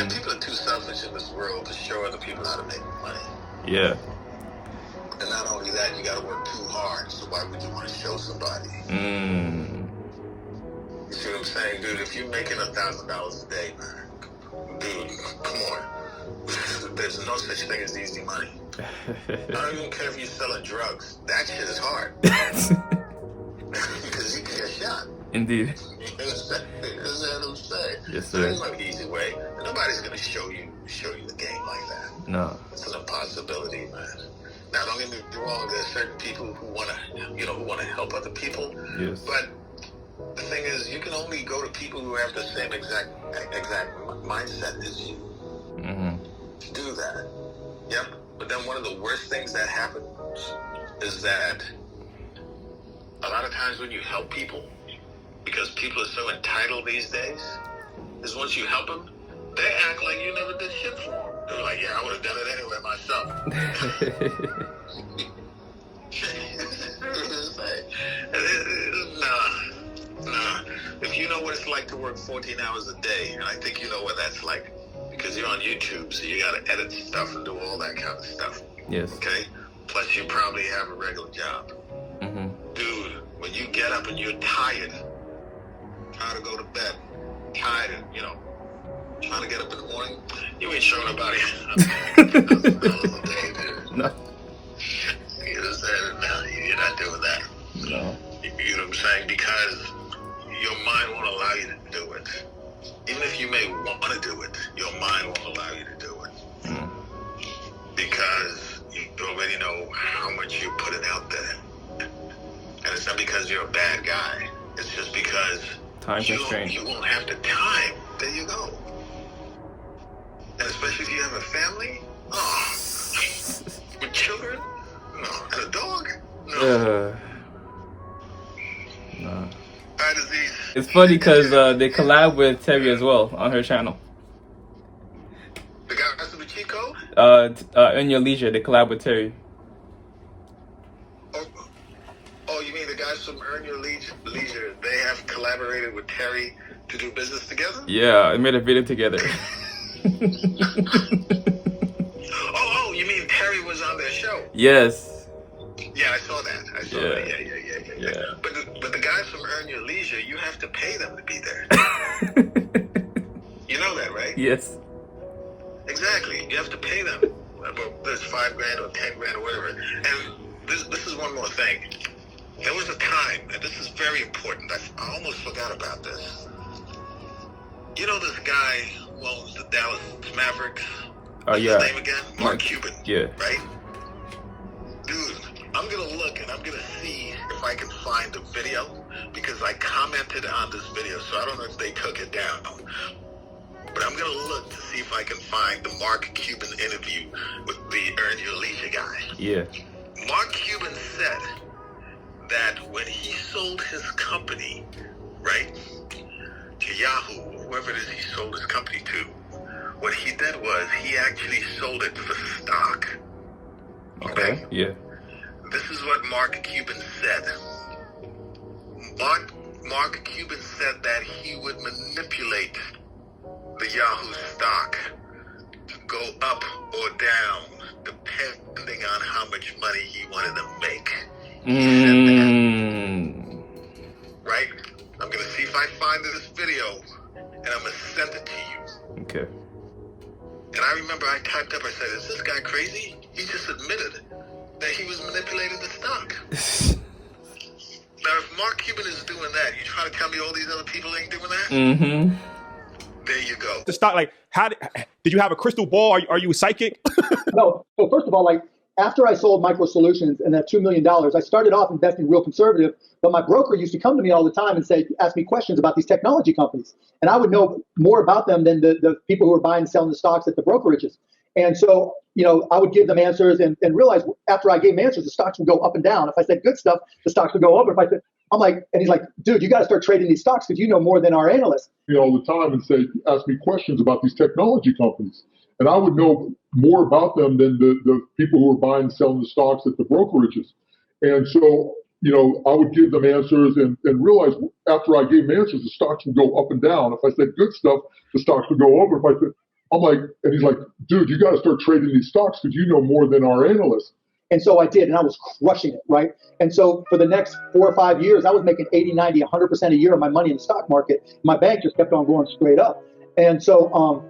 Man, people are too selfish in this world to show other people how to make money. Yeah. And not only that, you got to work too hard. So why would you want to show somebody? You see what I'm saying, dude? If you're making $1,000 a day, man, dude, come on. There's no such thing as easy money. I don't even care if you're selling drugs. That shit is hard. Because you can get shot. Indeed. You understand what I'm saying? Yes, So sir. there's no easy way. And nobody's gonna show you the game like that. No. It's an impossibility, man. Now, don't get me wrong. There's certain people who wanna help other people. Yes. But the thing is, you can only go to people who have the same exact mindset as you. To do that. Yep. But then one of the worst things that happens is that a lot of times when you help people, because people are so entitled these days, is once you help them, they act like you never did shit for them. They're like, yeah, I would have done it anyway myself. Nah. If you know what it's like to work 14 hours a day, and I think you know what that's like, because you're on YouTube, so you got to edit stuff and do all that kind of stuff. Yes. Okay? Plus, you probably have a regular job. Dude, when you get up and you're tired, trying to go to bed, tired, trying to get up in the morning, you ain't showing nobody. No. You know what I'm saying? No, you're not doing that. No. You know what I'm saying? Because your mind won't allow you to do it. Even if you may want to do it, your mind won't allow you to do it. Because you already know how much you're putting out there. And it's not because you're a bad guy. It's just because you won't have the time. There you go. And especially if you have a family. Oh, with children? No. And a dog? No. No. All right, Azeez. It's funny because they collab with Teri as well on her channel. The guy has to be Chico? In Your Leisure, they collab with Teri. Oh, you mean the guys from Earn Your Leisure, they have collaborated with Teri to do business together? Yeah, they made a video together. Oh, you mean Teri was on their show? Yes. Yeah, I saw that. Yeah. But the guys from Earn Your Leisure, you have to pay them to be there. You know that, right? Yes. Exactly. You have to pay them. There's $5,000 or $10,000 or whatever. And this is one more thing. There was a time, and this is very important. I almost forgot about this. You know this guy who owns the Dallas Mavericks? Oh, yeah. What's his name again? Mark Cuban. Yeah. Right? Dude, I'm going to look and I'm going to see if I can find the video, because I commented on this video, so I don't know if they took it down. But I'm going to look to see if I can find the Mark Cuban interview with the Earn Your Leisure guy. Yeah. Mark Cuban said that when he sold his company, right, to Yahoo, whoever it is he sold his company to, what he did was he actually sold it for stock. Okay? Yeah. This is what Mark Cuban said. Mark Cuban said that he would manipulate the Yahoo stock to go up or down depending on how much money he wanted to make. Right? I'm going to see if I find this video and I'm going to send it to you. Okay. And I remember I typed up, I said, is this guy crazy? He just admitted that he was manipulating the stock. Now, if Mark Cuban is doing that, you trying to tell me all these other people ain't doing that? There you go. The stock, like, how did you have a crystal ball? Are you a psychic? No. So first of all, like, after I sold Micro Solutions and that $2 million, I started off investing real conservative, but my broker used to come to me all the time and ask me questions about these technology companies. And I would know more about them than the people who were buying and selling the stocks at the brokerages. And so, I would give them answers and realize after I gave them answers, the stocks would go up and down. If I said good stuff, the stocks would go up. If I said, and he's like, dude, you got to start trading these stocks because you know more than our analysts. All the time and ask me questions about these technology companies. And I would know more about them than the people who are buying and selling the stocks at the brokerages. And so, I would give them answers and realize after I gave them answers, the stocks would go up and down. If I said good stuff, the stocks would go up. If I said, I'm like, and he's like, dude, you got to start trading these stocks because you know more than our analysts. And so I did, and I was crushing it, right? And so for the next 4 or 5 years, I was making 80, 90, 100% a year of my money in the stock market. My bank just kept on going straight up. And so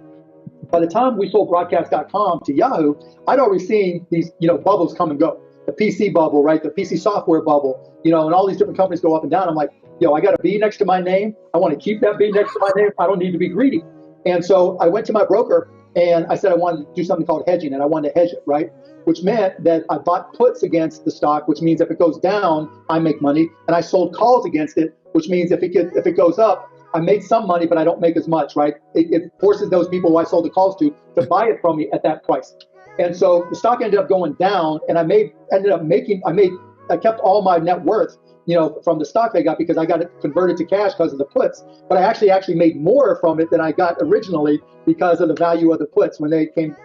by the time we sold broadcast.com to Yahoo, I'd already seen these, bubbles come and go. The PC bubble, right? The PC software bubble, and all these different companies go up and down. I'm like, I got a B next to my name. I want to keep that B next to my name. I don't need to be greedy. And so I went to my broker and I said I wanted to do something called hedging, and I wanted to hedge it, right? Which meant that I bought puts against the stock, which means if it goes down, I make money. And I sold calls against it, which means if it goes up, I made some money, but I don't make as much, right? It forces those people who I sold the calls to buy it from me at that price. And so the stock ended up going down, and I kept all my net worth, from the stock I got because I got it converted to cash because of the puts. But I actually made more from it than I got originally because of the value of the puts when they came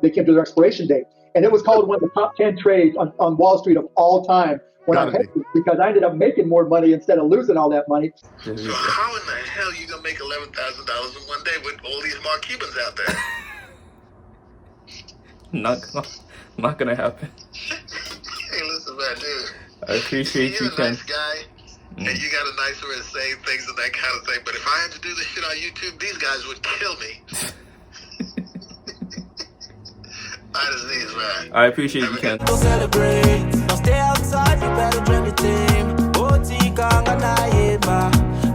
they came to their expiration date. And it was called one of the top 10 trades on Wall Street of all time when I hedged it, because I ended up making more money instead of losing all that money. So how in the hell are you going to make $11,000 in one day with all these Cubans out there? Not gonna happen. Hey, listen, man, dude. I appreciate you, You're a Ken. nice guy, and you got a nice way of saying things and that kind of thing. But if I had to do this shit on YouTube, these guys would kill me. Azeez, man. I appreciate you, Ken. Don't celebrate. Don't stay outside. You better join the team.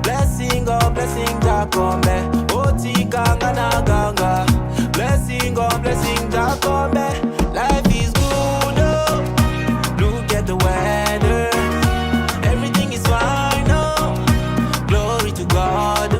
Blessing, oh blessing, Jacob.